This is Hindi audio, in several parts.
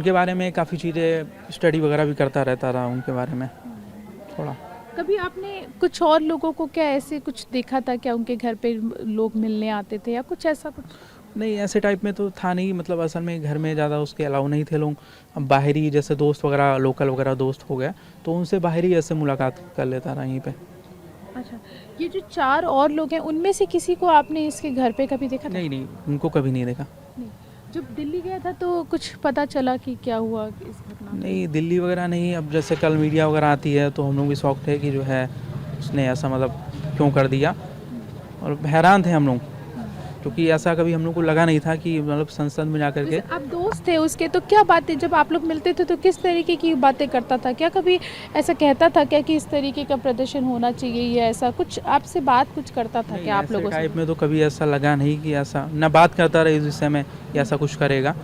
उनके बारे में काफ़ी चीज़ें स्टडी वगैरह भी करता रहता रहा उनके बारे में थोड़ा। कभी आपने कुछ और लोगों को क्या ऐसे कुछ देखा था क्या, उनके घर पे लोग मिलने आते थे या कुछ ऐसा कुछ? नहीं, ऐसे टाइप में तो था नहीं, मतलब असल में घर में ज़्यादा उसके अलाउ नहीं थे लोग। अब बाहरी जैसे दोस्त वगैरह, लोकल वगैरह दोस्त हो गया, तो उनसे बाहरी ऐसे मुलाकात कर लेता रहा यहीं पे। अच्छा, ये जो 4 और लोग हैं उनमें से किसी को आपने इसके घर पे कभी देखा था? नहीं नहीं, उनको कभी नहीं देखा। नहीं। जब दिल्ली गया था तो कुछ पता चला कि क्या हुआ इस घटना में? नहीं, दिल्ली वगैरह नहीं। अब जैसे कल मीडिया वगैरह आती है तो हम लोग भी शौक थे कि जो है उसने ऐसा मतलब क्यों कर दिया, और हैरान थे हम लोग, क्योंकि ऐसा कभी हम लोग को लगा नहीं था कि मतलब संसद में जा कर के। जैसे आप दोस्त थे उसके, तो क्या बातें जब आप लोग मिलते थे तो किस तरीके की बातें करता था? क्या कभी ऐसा कहता था क्या कि इस तरीके का प्रदर्शन होना चाहिए या ऐसा कुछ आपसे बात कुछ करता था नहीं, क्या आप ऐसे लोगों से? टाइप में तो कभी ऐसा लगा नहीं कि ऐसा ना बात करता रहे इस विषय में या ऐसा कुछ करेगा।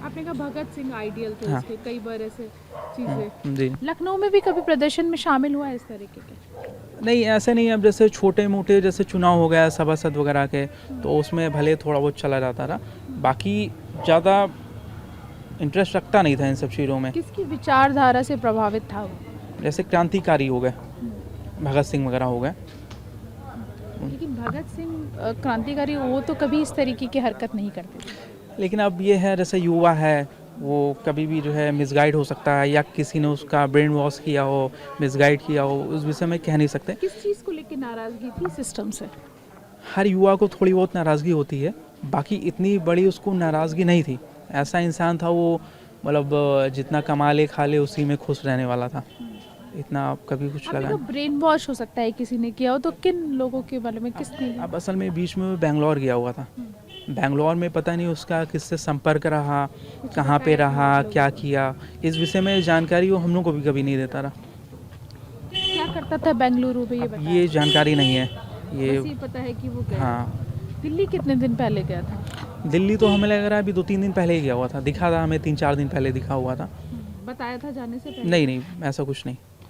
आपने कहा भगत सिंह आइडियल थे हाँ। उसके, कई बार ऐसे चीज़ें। जी। लखनऊ में भी कभी प्रदर्शन में शामिल हुआ है इस तरीके के? नहीं, ऐसे नहीं। अब जैसे छोटे मोटे जैसे चुनाव हो गया सभासद वगैरह के, तो उसमें भले थोड़ा बहुत चला जाता रहा, बाकी ज़्यादा इंटरेस्ट रखता नहीं था इन सब चीज़ों में। किसकी विचारधारा से प्रभावित था वो? जैसे क्रांतिकारी हो गए, भगत सिंह वगैरह हो गए। लेकिन भगत सिंह क्रांतिकारी, वो तो कभी इस तरीके की हरकत नहीं करते थे। लेकिन अब ये है, जैसे युवा है वो कभी भी जो है मिसगाइड हो सकता है, या किसी ने उसका ब्रेन वॉश किया हो, मिसगाइड किया हो, उस विषय में कह नहीं सकते। किस चीज़ को लेकर नाराज़गी थी सिस्टम से? हर युवा को थोड़ी बहुत नाराज़गी होती है, बाकी इतनी बड़ी उसको नाराज़गी नहीं थी। ऐसा इंसान था वो, मतलब जितना कमा ले खा ले उसी में खुश रहने वाला था, इतना कभी कुछ आपने लगा कहा नहीं। ब्रेन वॉश हो सकता है किसी ने किया हो, तो किन लोगों के बारे में किसने? अब असल में बीच में वो बेंगलोर गया हुआ था, बेंगलोर में पता नहीं उसका किससे संपर्क रहा, कहाँ पे रहा, क्या किया, इस विषय में जानकारी वो हम लोग को भी कभी नहीं देता रहा। क्या करता था बेंगलुरु में, ये अब बताया? ये जानकारी नहीं है बस ये। ये पता है कि वो गया। हाँ, दिल्ली कितने दिन पहले गया था? दिल्ली तो हमें लग रहा है अभी 2-3 दिन पहले ही गया हुआ था, दिखा था हमें 3-4 दिन पहले दिखा हुआ था। बताया था जाने से पहले? नहीं नहीं, ऐसा कुछ नहीं।